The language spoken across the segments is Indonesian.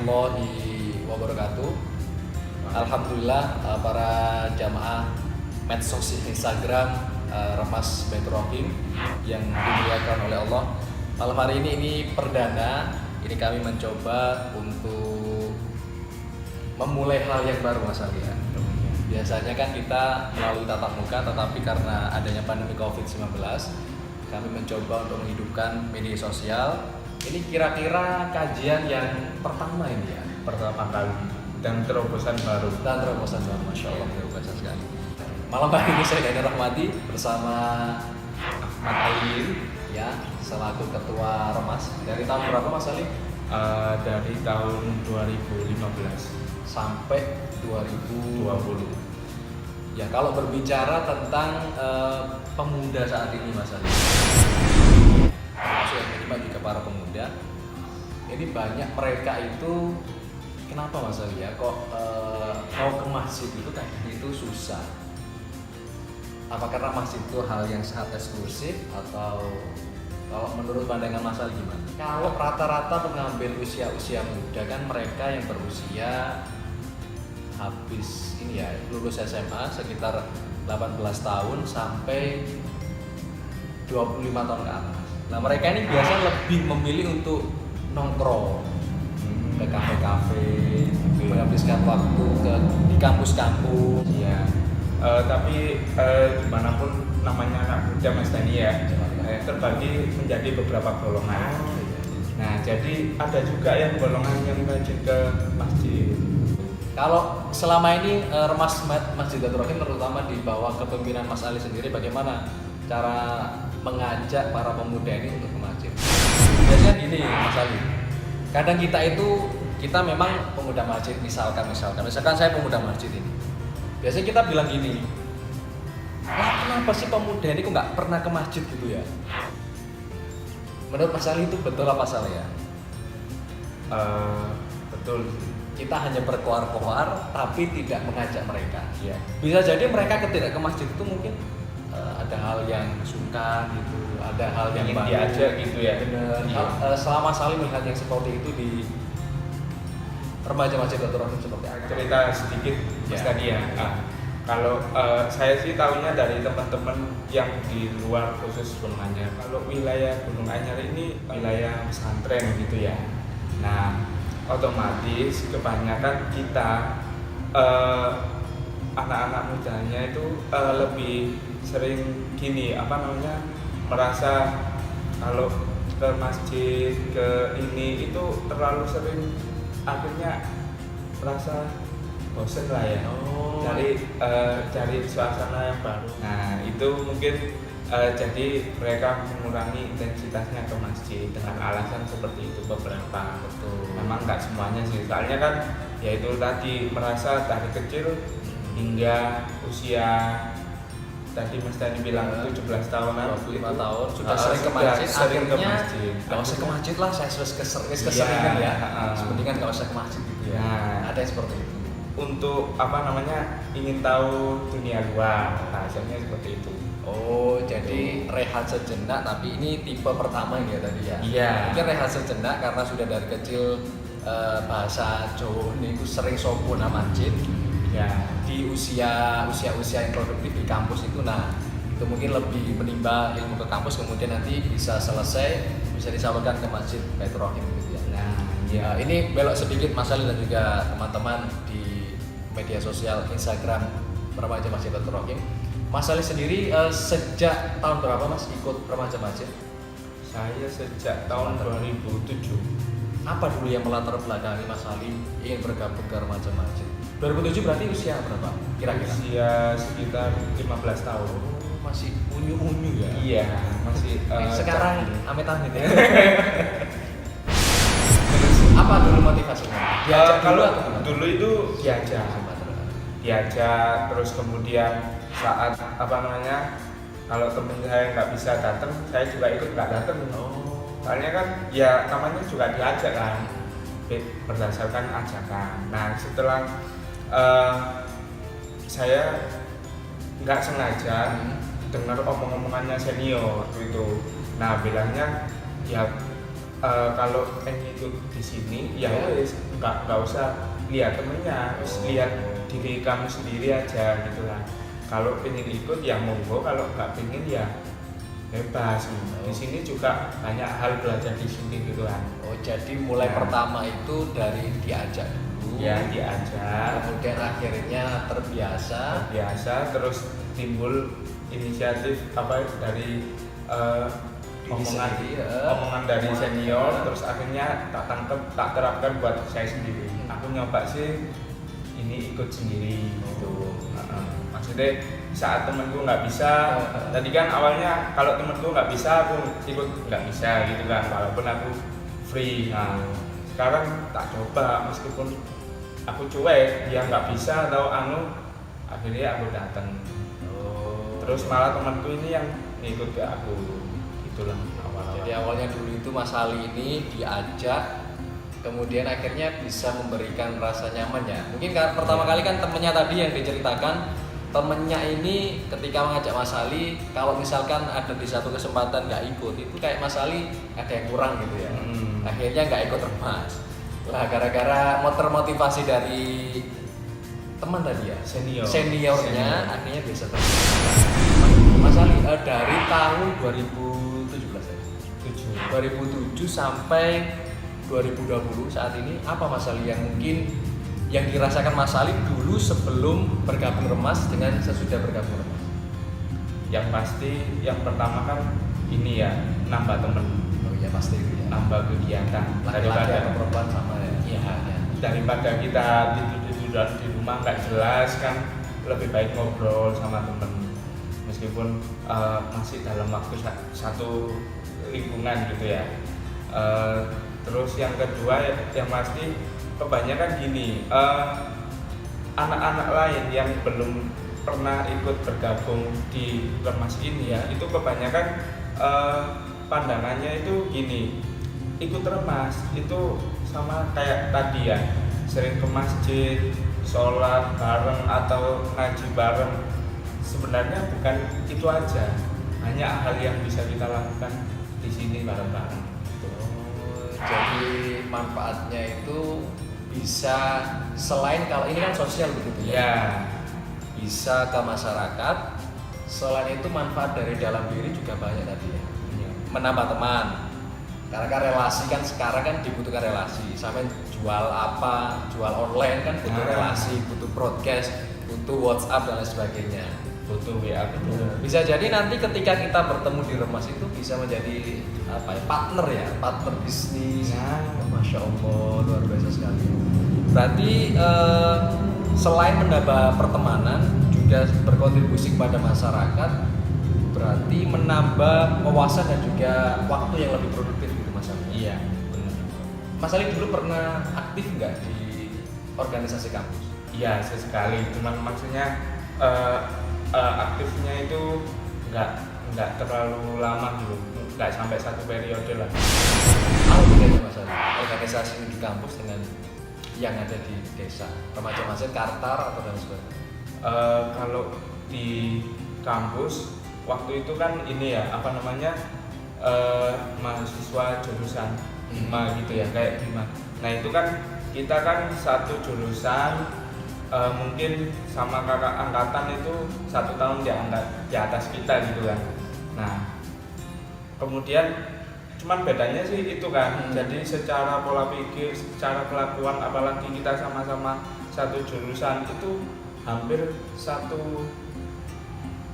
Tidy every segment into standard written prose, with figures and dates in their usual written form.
warahmatullahi wabarakatuh. Alhamdulillah para jamaah medsos Instagram Remas Baitur Rahim yang dimuliakan oleh Allah. Malam hari ini perdana, ini kami mencoba untuk memulai hal yang baru Mas Ali ya. Biasanya kan kita melalui tatap muka, tetapi karena adanya pandemi COVID-19 kami mencoba untuk menghidupkan media sosial. Ini kira-kira kajian yang pertama ini ya, pertama kali dan terobosan baru. Masya Allah, terobosan sekali. Malam hari ini saya Daniel Rahmadi bersama Ahmad Ayin ya, selaku ketua Remas. Dari tahun berapa Mas Ali? Dari tahun 2015 sampai 2020. Ya, kalau berbicara tentang pemuda saat ini Mas Ali, termasuk yang minimal juga para pemuda, ini banyak mereka itu kenapa Mas Ali ya, kok mau ke masjid itu kayaknya itu susah. Apa karena masjid itu hal yang sangat eksklusif, atau kalau menurut pandangan Mas Ali gimana? Kalau rata-rata pengambil usia muda kan mereka yang berusia habis ini ya, lulus SMA sekitar 18 tahun sampai 25 tahun ke atas. Nah, mereka ini biasa lebih memilih untuk nongkrong ke kafe-kafe, menghabiskan waktu di kampus-kampus. ya. Tapi dimanapun namanya anak muda Mas Dani ya, terbagi menjadi beberapa golongan. Nah, jadi ada juga yang golongan yang rajin ke masjid. Kalau selama ini Remas Masjid Baitur Rahim terutama di bawah kepemimpinan Mas Ali sendiri, bagaimana cara mengajak para pemuda ini untuk ke masjid? Biasanya gini Mas Ali, kadang kita memang pemuda masjid, misalkan saya pemuda masjid ini, biasanya kita bilang gini, kenapa sih pemuda ini kok nggak pernah ke masjid gitu ya? Menurut Mas Ali itu betul apa salah ya? Betul. Kita hanya berkoar-koar tapi tidak mengajak mereka. Ya. Bisa jadi mereka ketika ke masjid itu mungkin ada hal yang suka gitu, ada hal yang ingin baru diajak gitu ya. Benar. Iya. Selama Salim melihat yang seperti itu di remaja Masjid Baitur Rahim seperti apa? Cerita sedikit Mas Ya. Dani ya. Kalau saya sih tahunya dari teman-teman yang di luar khusus Gunung Anyar. Kalau wilayah Gunung Anyar ini wilayah pesantren gitu ya. Nah, otomatis kebanyakan kita anak-anak mudanya itu lebih sering gini merasa kalau ke masjid ke ini itu terlalu sering, akhirnya merasa bosen lah ya. Cari suasana yang baru. Nah, itu mungkin jadi mereka mengurangi intensitasnya ke masjid dengan alasan seperti itu beberapa. Betul. Memang nggak semuanya sih, soalnya kan ya itu tadi merasa dari kecil hingga usia tadi Mas Dani bilang 17 tahunan 25 itu, tahun sudah sering ke masjid, sering ke akhirnya masjid. nggak usah ke masjid lah, saya keseringan ya. Iya. Mendingan nggak usah ke masjid gitu ya. Nah, Ada yang seperti itu. untuk ingin tahu dunia luar, hasilnya seperti itu. Oh, jadi rehat sejenak, tapi ini tipe pertama ya tadi ya? Iya. Mungkin rehat sejenak karena sudah dari kecil bahasa Jawa ini sering sopo nama masjid. Ya. Di usia yang produktif di kampus itu, nah itu mungkin lebih menimba ilmu ke kampus, kemudian nanti bisa selesai, bisa disalurkan ke Masjid Baitur Rahim gitu ya. Nah, Ya, ini belok sedikit Mas Ali dan juga teman-teman di media sosial Instagram Remaja Masjid Baitur Rahim. Mas Ali sendiri sejak tahun berapa Mas ikut Remaja Masjid? saya sejak tahun 2007. Apa dulu yang melatar belakangi Mas Ali ingin bergabung ke Remaja Masjid? 2007 berarti usia berapa kira-kira? Usia sekitar 15 tahun. Oh, masih unyu-unyu ya? Iya, masih Sekarang amit-amit ya. Apa dulu motivasinya? Diajak dulu kalau atau gimana? dulu itu diajak, terus kemudian saat kalau temen saya nggak bisa datang, saya juga ikut nggak datang. Soalnya kan ya namanya juga diajak kan, berdasarkan ajakan. Nah, setelah saya nggak sengaja dengar omong-omongannya senior waktu itu. Nah, bilangnya ya kalau ikut di sini ya wes, nggak usah lihat temennya, terus lihat diri kamu sendiri aja gitu lah. Kalau pengen ikut ya monggo, kalau nggak pengen ya bebas. Di sini juga banyak hal belajar di sini gitu kan. Oh, jadi mulai Ya. pertama itu dari diajak dulu. Ya diajak, Kemudian akhirnya terbiasa. biasa, terus timbul inisiatif apa dari Diri omongan sendiri, omongan dari omongan, senior, ya. terus akhirnya tak terapkan buat saya sendiri. Aku nyoba sih ini ikut sendiri gitu. Maksudnya saat temenku nggak bisa, tadi kan awalnya kalau temenku nggak bisa aku ikut nggak bisa gitu kan, walaupun aku free. Nah sekarang tak coba meskipun aku cuek, dia nggak bisa atau akhirnya aku datang. Oh. Terus malah temanku ini yang ngikut ke aku, itulah awal-awal. Jadi awalnya dulu itu Mas Ali ini diajak, kemudian akhirnya bisa memberikan rasa nyaman ya. Mungkin pertama kali kan temennya tadi yang diceritakan, temennya ini ketika mengajak Mas Ali, kalau misalkan ada di satu kesempatan nggak ikut, itu kayak Mas Ali ada yang kurang gitu ya. Akhirnya nggak ikut remas. Lah gara-gara termotivasi dari teman tadi ya, seniornya akhirnya bisa terus. Mas Ali dari tahun 2017 ya? 2007 sampai 2020 saat ini apa Mas Ali yang mungkin yang dirasakan Mas Ali dulu sebelum bergabung remas dengan sesudah bergabung remas? Yang pasti yang pertama kan ini ya, nambah temen, Oh iya pasti itu ya. nambah kegiatan Laki-laki atau perempuan sama ya. Iya. Ya. Daripada kita tidur di rumah nggak jelas kan, lebih baik ngobrol sama temen meskipun masih dalam waktu satu lingkungan gitu ya. Terus yang kedua yang pasti kebanyakan gini, anak-anak lain yang belum pernah ikut bergabung di remas ini ya, itu kebanyakan pandangannya itu gini, ikut remas itu sama kayak tadi ya, sering ke masjid, sholat bareng atau ngaji bareng. Sebenarnya bukan itu aja, banyak hal yang bisa kita lakukan di sini bareng-bareng. Jadi manfaatnya itu bisa selain kalau ini kan sosial begitu ya. Ya, Bisa ke masyarakat. Selain itu manfaat dari dalam diri juga banyak tadi ya. iya. Menambah teman. Karena kan relasi kan sekarang kan dibutuhkan relasi. Sampai jual apa, jual online kan butuh relasi, butuh broadcast, butuh WhatsApp dan lain sebagainya. Butuh WA betul. Bisa jadi nanti ketika kita bertemu di remas itu bisa menjadi apa ya, partner bisnis. Nah. Oh, Masya Allah, luar biasa sekali. Berarti selain menambah pertemanan juga berkontribusi kepada masyarakat, berarti menambah wawasan dan juga waktu yang lebih produktif gitu Mas Ali. Iya, benar. Mas Ali dulu pernah aktif nggak di organisasi kampus? Iya, sesekali. Cuman maksudnya aktifnya itu nggak terlalu lama gitu, nggak sampai satu periode lah. Apa bedanya Mas Ali? Organisasi di kampus dengan yang ada di desa, remaja masjid, Kartar atau dan sebagainya? Kalau di kampus waktu itu kan ini ya apa namanya mahasiswa jurusan BIMA gitu ya, kayak BIMA. Nah itu kan kita kan satu jurusan, mungkin sama kakak angkatan itu 1 tahun di atas kita gitu kan. Nah kemudian cuman bedanya sih itu kan, jadi secara pola pikir, secara kelakuan, apalagi kita sama-sama satu jurusan itu hampir satu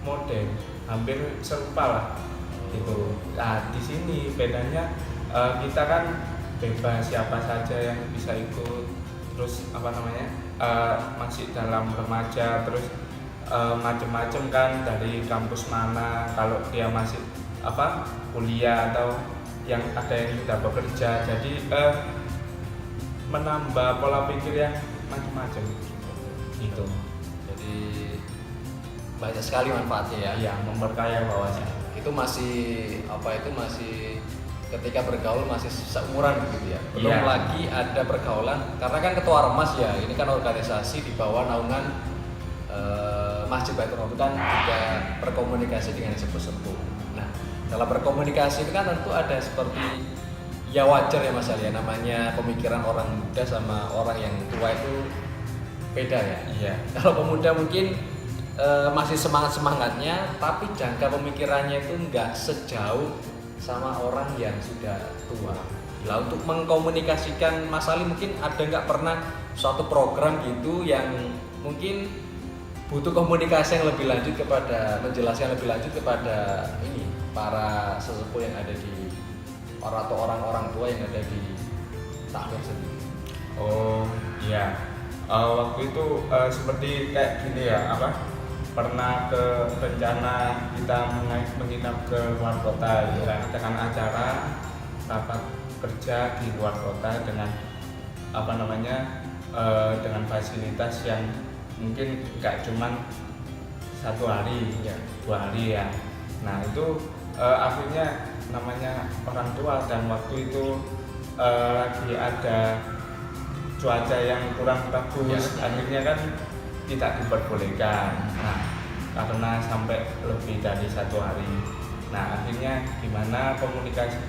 model, hampir serupa lah gitu. Nah di sini bedanya kita kan bebas, siapa saja yang bisa ikut, terus apa namanya masih dalam remaja, terus macem-macem kan dari kampus mana, kalau dia masih apa kuliah atau yang ada yang sudah bekerja, jadi menambah pola pikir yang macam-macam gitu. Jadi banyak sekali manfaatnya ya. Ya memperkaya wawasan. Itu masih masih ketika bergaul masih seumuran gitu ya. Belum Iya. lagi ada pergaulan karena kan ketua remas ya, ini kan organisasi di bawah naungan Masjid Baitur Rahman, kan juga berkomunikasi dengan sepuh-sepuh. Nah, dalam berkomunikasi itu kan tentu ada seperti ya wajar ya Mas Ali ya, namanya pemikiran orang muda sama orang yang tua itu beda ya. Iya. Kalau pemuda mungkin masih semangat-semangatnya, tapi jangka pemikirannya itu nggak sejauh sama orang yang sudah tua. Lah untuk mengkomunikasikan Mas Ali mungkin ada nggak pernah suatu program gitu yang mungkin butuh komunikasi yang lebih lanjut kepada menjelaskan lebih lanjut kepada ini para sesepuh yang ada di atau orang-orang tua yang ada di takbir sendiri. Oh iya. Waktu itu seperti kayak gini ya, pernah ke rencana kita menginap ke luar kota ya, dengan acara rapat kerja di luar kota dengan dengan fasilitas yang mungkin nggak cuman 1 hari ya, 2 hari ya. Nah itu akhirnya namanya orang tua dan waktu itu lagi ada cuaca yang kurang bagus, akhirnya kan tidak diperbolehkan. Nah karena sampai lebih dari 1 hari. Nah akhirnya gimana komunikasi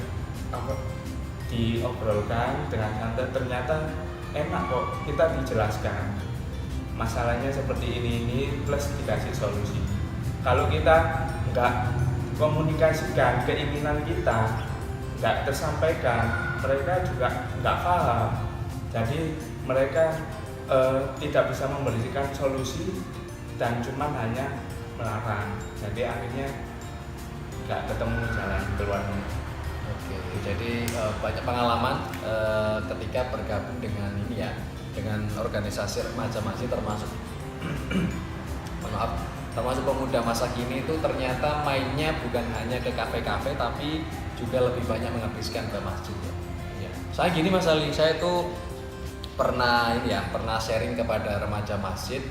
diobrolkan dengan santai, ternyata enak kok, kita dijelaskan masalahnya seperti ini plus dikasih solusi. Kalau kita nggak komunikasikan keinginan kita, nggak tersampaikan, mereka juga nggak paham. Jadi mereka tidak bisa memberikan solusi dan cuma hanya melarang. Jadi akhirnya nggak ketemu jalan keluarnya. Oke, jadi banyak pengalaman ketika bergabung dengan ini ya, dengan organisasi remaja masjid termasuk termasuk pemuda masa kini itu ternyata mainnya bukan hanya ke kafe-kafe tapi juga lebih banyak menghabiskan ke masjid ya. Saya gini Mas Ali, saya itu pernah sharing kepada remaja masjid,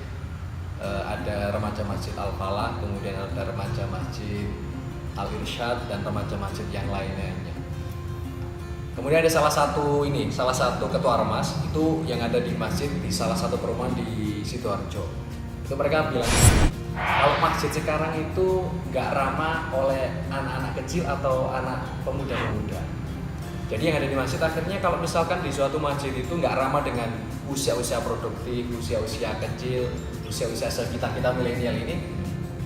ada remaja masjid Al-Falah, kemudian ada remaja masjid Al-Irsyad dan remaja masjid yang lainnya. Kemudian ada salah satu ketua ormas itu yang ada di masjid di salah satu perumahan di Sidoarjo. Itu mereka bilang kalau masjid sekarang itu nggak ramah oleh anak-anak kecil atau anak pemuda-pemuda. Jadi yang ada di masjid akhirnya kalau misalkan di suatu masjid itu nggak ramah dengan usia-usia produktif, usia-usia kecil, usia-usia sekitar kita milenial ini,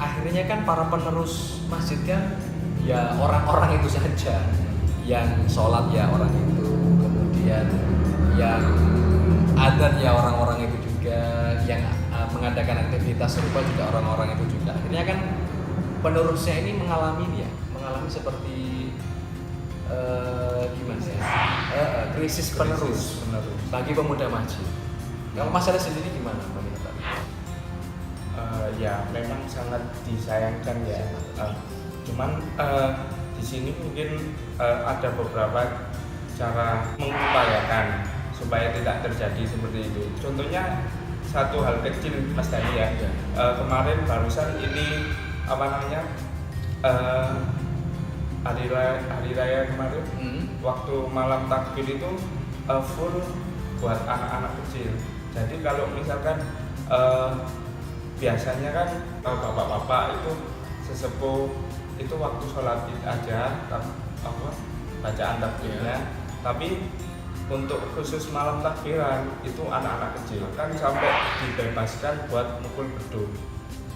akhirnya kan para penerus masjid kan ya orang-orang itu saja. Yang sholat ya orang itu, kemudian yang adat ya orang-orang itu juga, yang mengadakan aktivitas serupa juga orang-orang itu juga. Akhirnya kan penerusnya ini mengalami seperti gimana ya? Krisis penerus bagi pemuda masjid. Kalau masalah sendiri gimana melihat? Ya memang sangat disayangkan ya. Cuman di sini mungkin ada beberapa cara mengupayakan supaya tidak terjadi seperti itu. Contohnya satu hal kecil Mas Dani ya. Kemarin barusan ini hari raya kemarin, waktu malam takbir itu full buat anak-anak kecil. Jadi kalau misalkan biasanya kan bapak-bapak itu sesepuh itu waktu sholat id aja bacaan takbirnya, tapi untuk khusus malam takbiran itu anak-anak kecil kan sampai dibebaskan buat mukul beduk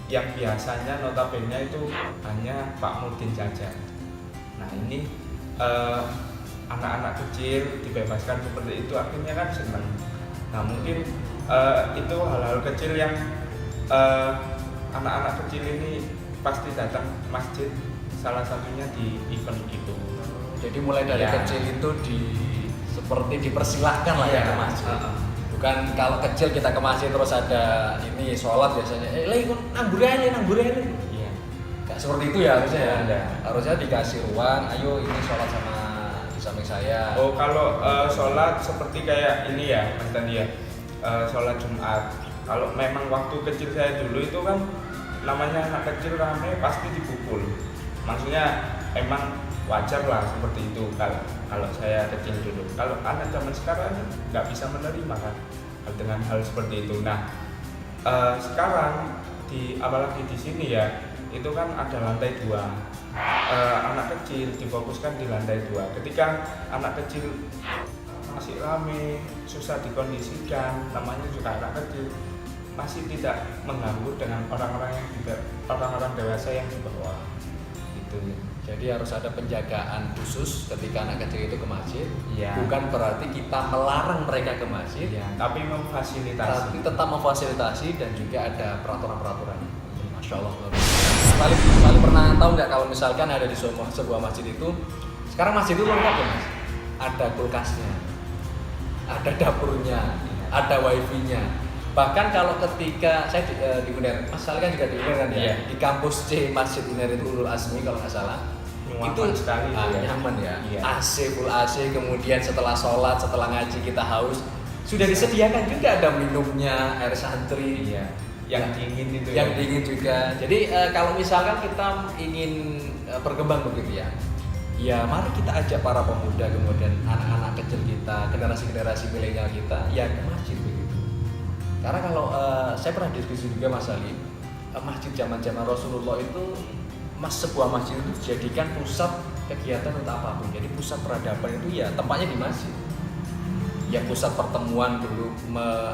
yang biasanya notabene itu hanya Pak Mudin saja. Nah ini anak-anak kecil dibebaskan seperti itu akhirnya kan senang. Nah mungkin itu hal-hal kecil yang anak-anak kecil ini pasti datang ke masjid, salah satunya di event itu. Jadi mulai dari kecil itu seperti dipersilahkan lah ya ke masjid. Bukan kalau kecil kita ke masjid terus ada ini sholat biasanya, ikut namburi aja. Iya. Gak seperti itu ya harusnya ya. Ada. Harusnya dikasih ruang, ayo ini sholat sama di samping saya. Oh kalau sholat seperti kayak ini ya Mas Tandi ya, sholat Jumat. Kalau memang waktu kecil saya dulu itu kan namanya anak kecil rame pasti dipukul. Maksudnya emang wajar lah seperti itu kalau saya kecil dulu. Kalau anak zaman sekarang nggak bisa menerima kan dengan hal seperti itu. Nah sekarang apalagi di sini ya itu kan ada lantai 2. anak kecil difokuskan di lantai 2. Ketika anak kecil masih rame, susah dikondisikan, namanya juga anak kecil, masih tidak mengganggu dengan orang-orang dewasa yang di bawah. Itu. Jadi harus ada penjagaan khusus ketika anak kecil itu ke masjid. Iya. Bukan berarti kita melarang mereka ke masjid, Ya, tapi memfasilitasi. tapi tetap memfasilitasi dan juga ada peraturan-peraturan. Masya Allah. Paling pernah tahu nggak kalau misalkan ada di sebuah masjid itu, sekarang masjid itu lengkap ya mas? Ada kulkasnya, ada dapurnya, ada wifi-nya. Bahkan kalau ketika saya di UNER, Mas Salih kan juga di UNER kan ya, Iya. di kampus C Masjid UNER itu Ulul Azmi kalau nggak salah. Nyaman Itu sekali itu ya. nyaman ya. Iya. AC full AC, kemudian setelah sholat, setelah ngaji kita haus, sudah disediakan juga ada minumnya, air santri. Iya. Yang dingin itu Yang ya. dingin juga. Jadi kalau misalkan kita ingin berkembang begitu ya, ya mari kita ajak para pemuda, kemudian anak-anak kecil kita, generasi-generasi milenial kita, ya ke masjid begitu. Karena kalau saya pernah diskusi juga Mas Ali, masjid zaman-zaman Rasulullah itu, sebuah masjid itu dijadikan pusat kegiatan untuk apapun. Jadi pusat peradaban itu ya tempatnya di masjid. Ya pusat pertemuan dulu,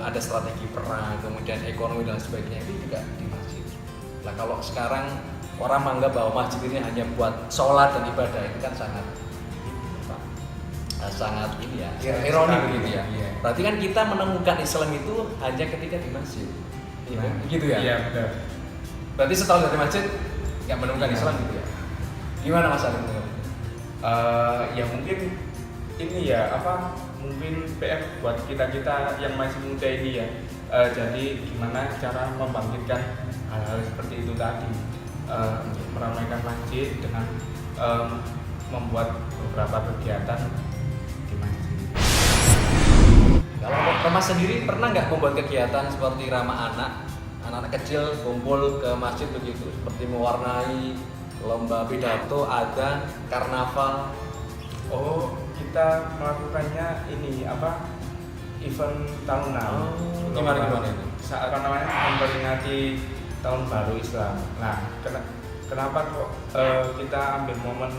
ada strategi perang, kemudian ekonomi dan sebagainya itu juga di masjid. Nah kalau sekarang orang menganggap bahwa masjid ini hanya buat sholat dan ibadah, itu kan sangat ini ya, ironi begitu ya. Iya. Berarti kan kita menemukan Islam itu hanya ketika di masjid. Nah, Gitu ya. Iya benar. Berarti setelah dari masjid nggak menemukan Iya. Islam gitu ya. Gimana Mas Ali? Ya mungkin ini ya mungkin PR buat kita yang masih muda ini ya. Jadi gimana cara membangkitkan hal-hal seperti itu tadi, meramaikan masjid dengan membuat beberapa kegiatan di masjid. Kalau Mas sendiri pernah nggak membuat kegiatan seperti ramah anak-anak kecil kumpul ke masjid begitu, seperti mewarnai lomba pidato, adzan, karnaval? Oh, kita melakukannya ini event tahunan. Gimana itu? Saat memperingati tahun baru Islam. Nah, kenapa kok kita ambil momen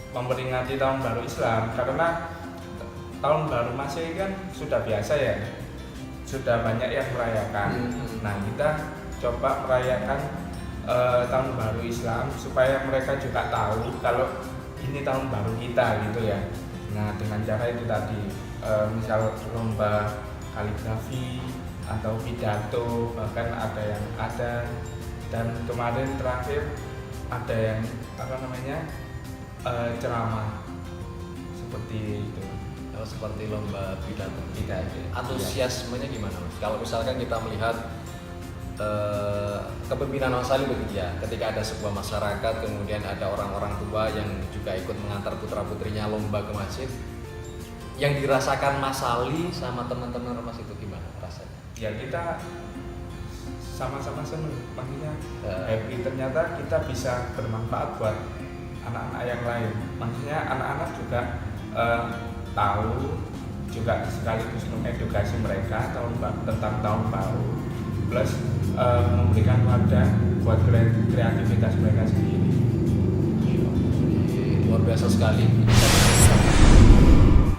memperingati tahun baru Islam? Karena tahun baru Masehi kan sudah biasa ya, sudah banyak yang merayakan. Nah, kita coba merayakan tahun baru Islam supaya mereka juga tahu kalau ini tahun baru kita gitu ya. Nah, dengan cara itu tadi, misal lomba kaligrafi atau pidato, bahkan ada yang ada, dan kemarin terakhir ada yang ceramah seperti itu. Seperti lomba pidato. Pidato. Antusiasmenya gimana Mas? Kalau misalkan kita melihat kepemimpinan Mas Ali begitu ya, ketika ada sebuah masyarakat, kemudian ada orang-orang tua yang juga ikut mengantar putra-putrinya lomba ke masjid, yang dirasakan Mas Ali sama teman-teman Mas itu gimana rasanya? Ya kita sama-sama senang, makanya happy, ternyata kita bisa bermanfaat buat anak-anak yang lain. Maksudnya anak-anak juga tahu, juga sekaligus mengedukasi mereka tentang tahun baru, plus memberikan wadah buat kreativitas mereka sendiri. Luar biasa sekali.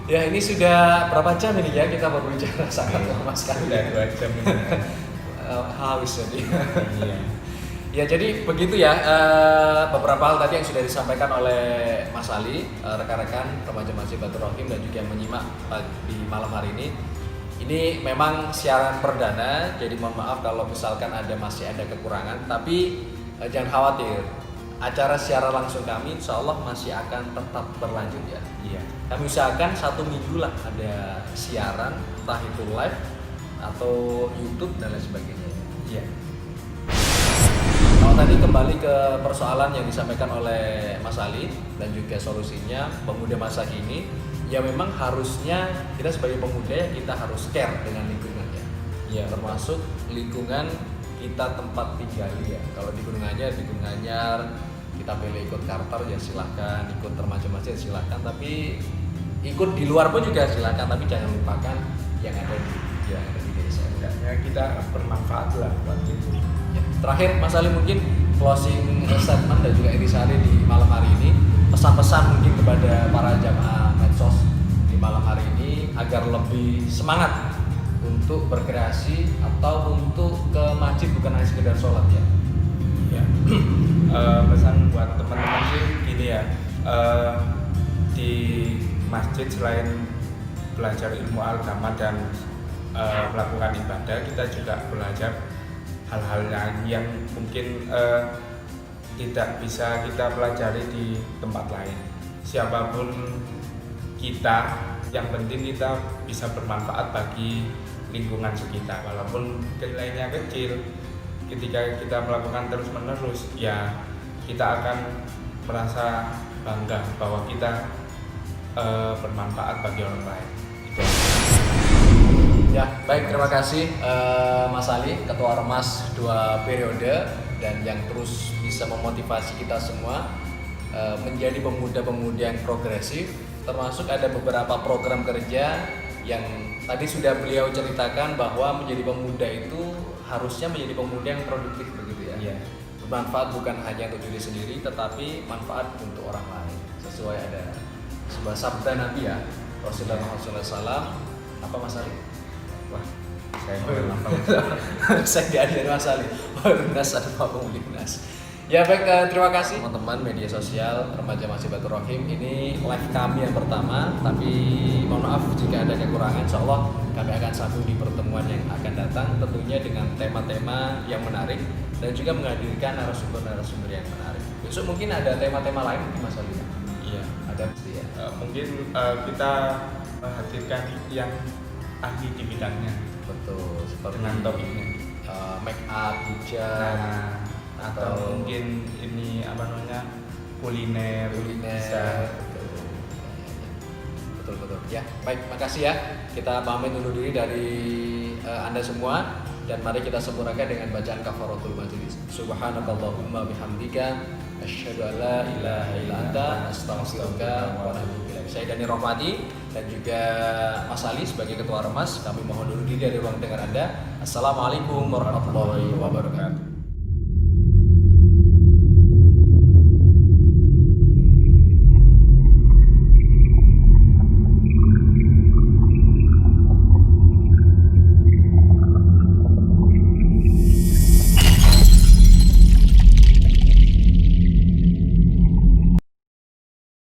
Ya ini sudah berapa jam ini ya kita berbicara, sangat lama sekali. Sudah 2 jam ini. Haus jadi. Iya. Ya jadi begitu ya, beberapa hal tadi yang sudah disampaikan oleh Mas Ali, rekan-rekan remaja Masjid Baitur Rahim dan juga yang menyimak di malam hari ini. Ini memang siaran perdana, jadi mohon maaf kalau misalkan masih ada kekurangan, tapi jangan khawatir. Acara siaran langsung kami insya Allah masih akan tetap berlanjut ya. Iya. Kami usahakan 1 minggu lah ada siaran, entah itu live atau YouTube dan lain sebagainya. Iya. Kalau tadi kembali ke persoalan yang disampaikan oleh Mas Ali dan juga solusinya pemuda masa kini, ya memang harusnya kita sebagai pemuda ya kita harus care dengan lingkungan ya. Ya termasuk lingkungan kita tempat tinggal ya. Kalau di Gunung Anyar kita pilih ikut Kartar ya silahkan, ikut remaja masjid silahkan, tapi ikut di luar pun juga silahkan, tapi jangan lupakan yang ada di desa. seenggaknya kita bermanfaat lah buat itu. Ya. Terakhir Mas Ali mungkin closing statement dan juga intisari di malam hari ini, pesan-pesan mungkin kepada para jamaah medsos di malam hari ini agar lebih semangat untuk berkreasi atau untuk ke masjid bukan hanya sekedar sholat ya. Ya. Pesan buat teman-teman sih gini ya, di masjid selain belajar ilmu agama dan melakukan ibadah, kita juga belajar hal-hal yang mungkin tidak bisa kita pelajari di tempat lain. Siapapun kita, yang penting kita bisa bermanfaat bagi lingkungan sekitar, walaupun nilainya kecil. Ketika kita melakukan terus-menerus, ya kita akan merasa bangga bahwa kita bermanfaat bagi orang lain. Itu. Ya, baik, terima kasih Mas Ali, Ketua Ormas 2 periode dan yang terus bisa memotivasi kita semua menjadi pemuda-pemuda yang progresif, termasuk ada beberapa program kerja yang tadi sudah beliau ceritakan bahwa menjadi pemuda itu harusnya menjadi pemuda yang produktif begitu ya. Iya. Bermanfaat bukan hanya untuk diri sendiri tetapi manfaat untuk orang lain. Sesuai ada sebuah sabda Nabi ya, Rasulullah SAW. Apa Mas Ali? Wah, saya belum apa. Saya nggak ada Mas Ali. Nas ada Nas. Ya baik, terima kasih teman-teman media sosial Remaja Masjid Baitur Rahim. Ini live kami yang pertama, tapi mohon maaf jika ada kekurangan. Insya Allah kami akan sambung di pertemuan yang akan datang, tentunya dengan tema-tema yang menarik dan juga menghadirkan narasumber-narasumber yang menarik. Besok mungkin ada tema-tema lain mungkin Mas Ali. Iya. Ada pasti ya. Mungkin kita hadirkan yang ahli di bidangnya Betul. Seperti dengan topiknya. Make up, hijab. Atau mungkin ini apa namanya kuliner bisa. Betul ya. Baik, makasih ya. Kita pamit undur diri dari Anda semua dan mari kita sempurnakan dengan bacaan kafaratul majlis. Subhanakallahumma bihamdika asyhadu an la ilaha illa anta astaghfiruka wa atubu ilaik. Saya Dani Rohmati dan juga Mas Ali sebagai Ketua Ormas, kami mohon undur diri dari ruang dengar Anda. Assalamualaikum warahmatullahi wabarakatuh.